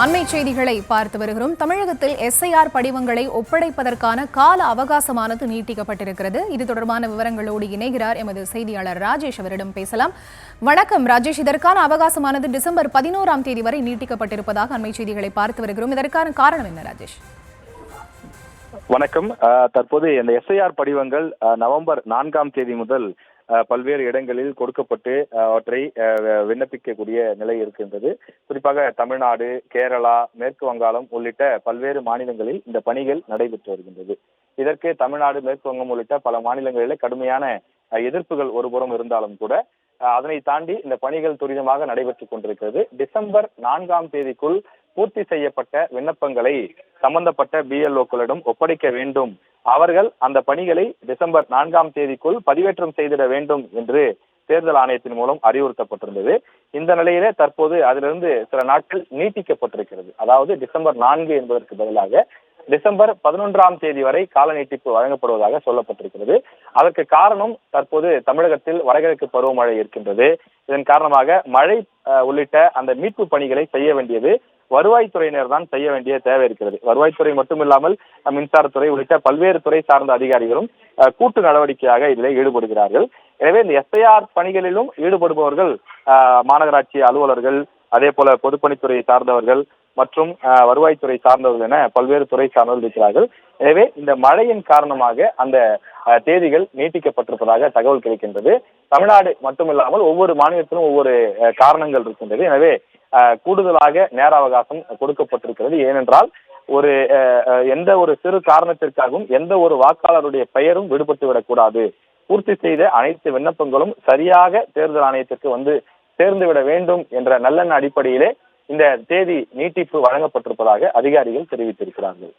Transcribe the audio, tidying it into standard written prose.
அண்மை செய்திகளை பார்த்து வருகிறோம். தமிழகத்தில் எஸ்ஐஆர் படிவங்களை ஒப்படைப்பதற்கான கால அவகாசமானது நீட்டிக்கப்பட்டிருக்கிறது. இது தொடர்பான விவரங்களோடு இணைகிறார் எமது செய்தியாளர் ராஜேஷ். அவரிடம் பேசலாம். வணக்கம் ராஜேஷ். இதற்கான அவகாசமானது டிசம்பர் 11ஆம் தேதி வரை நீட்டிக்கப்பட்டிருப்பதாக அண்மை செய்திகளை பார்த்து வருகிறோம். இதற்கான காரணம் என்ன ராஜேஷ்? வணக்கம். தற்போது இந்த எஸ்ஐஆர் படிவங்கள் நவம்பர் 4ஆம் தேதி முதல் பல்வேறு இடங்களில் கொடுக்கப்பட்டு அவற்றை விண்ணப்பிக்கக்கூடிய நிலை இருக்கின்றது. குறிப்பாக தமிழ்நாடு, கேரளா, மேற்கு வங்காளம் உள்ளிட்ட பல்வேறு மாநிலங்களில் இந்த பணிகள் நடைபெற்று வருகின்றது. இதற்கு தமிழ்நாடு, மேற்கு வங்கம் உள்ளிட்ட பல மாநிலங்களிலே கடுமையான எதிர்ப்புகள் ஒருபுறம் இருந்தாலும் கூட அதனை தாண்டி இந்த பணிகள் துரிதமாக நடைபெற்றுக் கொண்டிருக்கிறது. டிசம்பர் 4ஆம் தேதிக்குள் பூர்த்தி செய்யப்பட்ட விண்ணப்பங்களை சம்பந்தப்பட்ட பிஎல்ஓக்களிடம் ஒப்படைக்க வேண்டும். அவர்கள் அந்த பணிகளை டிசம்பர் 4ஆம் தேதிக்குள் பதிவேற்றம் செய்திட வேண்டும் என்று தேர்தல் ஆணையத்தின் மூலம் அறிவுறுத்தப்பட்டிருந்தது. இந்த நிலையிலே தற்போது அதிலிருந்து சில நாட்கள் நீட்டிக்கப்பட்டிருக்கிறது. அதாவது டிசம்பர் 4 என்பதற்கு பதிலாக டிசம்பர் 11ஆம் தேதி வரை கால நீட்டிப்பு வழங்கப்படுவதாக சொல்லப்பட்டிருக்கிறது. அதற்கு காரணம் தற்போது தமிழகத்தில் வடகிழக்கு பருவமழை இருக்கின்றது. இதன் காரணமாக மழை உள்ளிட்ட அந்த மீட்பு பணிகளை செய்ய வேண்டியது வருவாய்த்துறையினர் தான் செய்ய வேண்டிய தேவை இருக்கிறது. வருவாய்த்துறை மட்டுமில்லாமல் மின்சாரத்துறை உள்ளிட்ட பல்வேறு துறை சார்ந்த அதிகாரிகளும் கூட்டு நடவடிக்கையாக இதில் ஈடுபடுகிறார்கள். எனவே இந்த எஸ்ஐஆர் பணிகளிலும் ஈடுபடுபவர்கள் மாநகராட்சி அலுவலர்கள், அதே போல பொதுப்பணித்துறை சார்ந்தவர்கள் மற்றும் வருவாய்த்துறை சார்ந்தவர்கள் என பல்வேறு துறை சார்ந்தவர்கள் இருக்கிறார்கள். எனவே இந்த மழையின் காரணமாக அந்த தேதிகள் நீட்டிக்கப்பட்டிருப்பதாக தகவல் கிடைக்கின்றது. தமிழ்நாடு மட்டுமில்லாமல் ஒவ்வொரு மாநிலத்திலும் ஒவ்வொரு காரணங்கள் இருக்கின்றது. எனவே கூடுதலாக நேர அவகாசம் கொடுக்கப்பட்டிருக்கிறது. ஏனென்றால் எந்த ஒரு சிறு காரணத்திற்காகவும் எந்த ஒரு வாக்காளருடைய பெயரும் விடுபட்டு விடக்கூடாது. பூர்த்தி செய்த அனைத்து விண்ணப்பங்களும் சரியாக தேர்தல் ஆணையத்திற்கு வந்து சேர்ந்துவிட வேண்டும் என்ற நல்லெண்ண அடிப்படையிலே இந்த தேதி நீட்டிப்பு வழங்கப்பட்டிருப்பதாக அதிகாரிகள் தெரிவித்திருக்கிறார்கள்.